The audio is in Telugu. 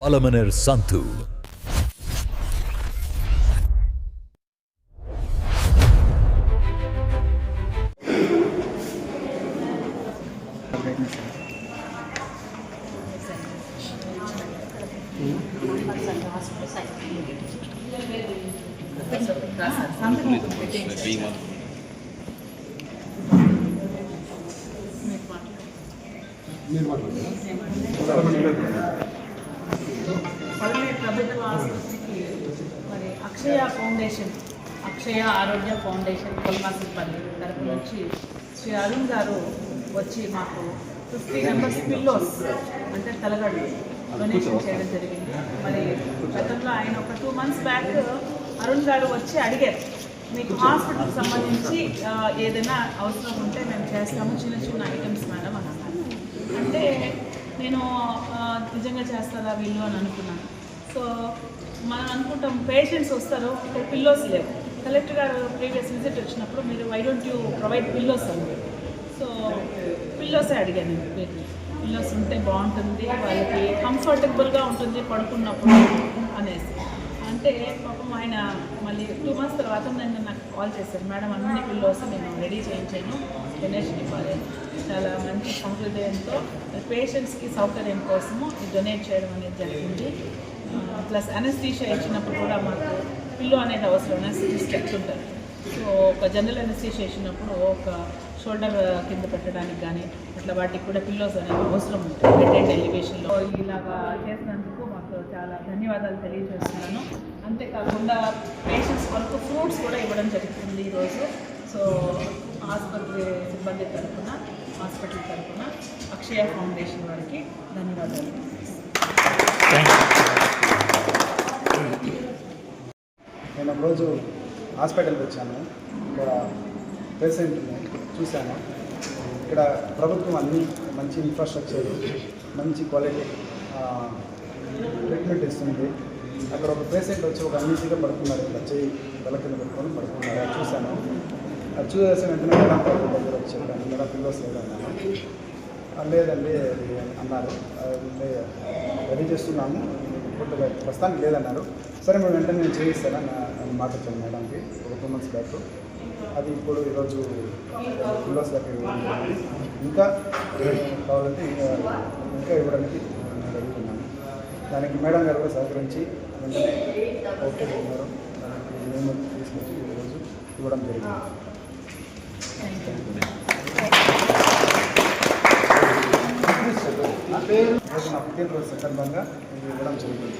Alamaner Santhu. ప్రభుత్వ ఆసుపత్రికి మరి అక్షయ ఫౌండేషన్, అక్షయ ఆరోగ్య ఫౌండేషన్ కొల్మాసిపల్లి తరపు నుంచి శ్రీ అరుణ్ గారు వచ్చి మాకు 50 మెంబర్స్ పిల్లోస్ అంటే తలగడ్లు డొనేషన్ చేయడం జరిగింది. మరి గతంలో ఆయన ఒక 2 months బ్యాక్ అరుణ్ గారు వచ్చి అడిగారు, మీకు హాస్పిటల్కి సంబంధించి ఏదైనా అవసరం ఉంటే మేము చేస్తాము, చిన్న చిన్న ఐటమ్స్ మేడం అని అన్నారు. అంటే నేను నిజంగా చేస్తారా వీళ్ళు అని అనుకున్నాను. సో మనం అనుకుంటాం పేషెంట్స్ వస్తారు, ఇక్కడ పిల్లోస్ లేవు. కలెక్టర్ గారు ప్రీవియస్ విజిట్ వచ్చినప్పుడు మీరు why don't you provide pillows అని. సో పిల్లోసే అడిగాను నేను, పిల్లోస్ ఉంటే బాగుంటుంది, వాళ్ళకి కంఫర్టబుల్గా ఉంటుంది పడుకున్నప్పుడు అనేసి. అంటే పాపం ఆయన మళ్ళీ 2 months తర్వాత నాకు కాల్ చేశారు, మేడం అన్ని పిల్లోస్ నేను రెడీ చేయించాను, డొనేషన్ ఇవ్వాలి. చాలా మంచి సంహృదయంతో పేషెంట్స్కి సౌకర్యం కోసము డొనేట్ చేయడం అనేది జరిగింది. ప్లస్ అనస్థీషియా ఇచ్చినప్పుడు కూడా మాకు పిల్లో అనేది అవసరం, అనస్థీషియా ఉంటారు. సో ఒక జనరల్ అనస్థీషియా ఇచ్చినప్పుడు ఒక షోల్డర్ కింద పెట్టడానికి కానీ అట్లా వాటికి కూడా పిల్లోస్ అనేవి అవసరం ఉంటుంది హెడ్ అండ్ ఎలివేషన్లో. ఇలాగా చేసినందుకు మాకు చాలా ధన్యవాదాలు తెలియజేస్తున్నాను. అంతేకాకుండా పేషెంట్స్ వరకు ఫ్రూట్స్ కూడా ఇవ్వడం జరుగుతుంది ఈరోజు. సో ఆసుపత్రి సిబ్బంది తరఫున, హాస్పిటల్ తరఫున అక్షయ ఫౌండేషన్ వారికి ధన్యవాదాలు. నేను ఒకరోజు హాస్పిటల్కి వచ్చాను, ఇక్కడ పేషెంట్ని చూశాను. ఇక్కడ ప్రభుత్వం అన్ని మంచి ఇన్ఫ్రాస్ట్రక్చర్, మంచి క్వాలిటీ ట్రీట్మెంట్ ఇస్తుంది. అక్కడ ఒక పేషెంట్ వచ్చి ఒక అన్నిటిగా పడుకున్నారు, ఇక్కడ చేయి తల కింద పెట్టుకొని పడుకున్నారు. అది చూశాను. అది చూసేసిన వెంటనే మేడం దగ్గర వచ్చి చెప్పాను, మేడం పిల్లోస్ లేదన్నాను. లేదండి అది అన్నారు, రెడీ చేస్తున్నాము, పూర్తిగా ప్రస్తుతానికి లేదన్నారు. సరే మేము వెంటనే నేను చేయిస్తానని మాట వచ్చాను మేడంకి ఒక 2 months బ్యాక్. అది ఇప్పుడు ఈరోజు పిల్లోస్ దగ్గర ఇంకా కావాలంటే ఇంకా ఇవ్వడానికి నేను రెడీ ఉన్నాను. దానికి మేడం గారు కూడా సహకరించి వెంటనే ఓకే ఉన్నారు. దానికి మేము తీసుకొచ్చి ఈరోజు ఇవ్వడం జరిగింది. నా పుట్టినరోజు సందర్భంగా ఇది ఇవ్వడం జరుగుతుంది.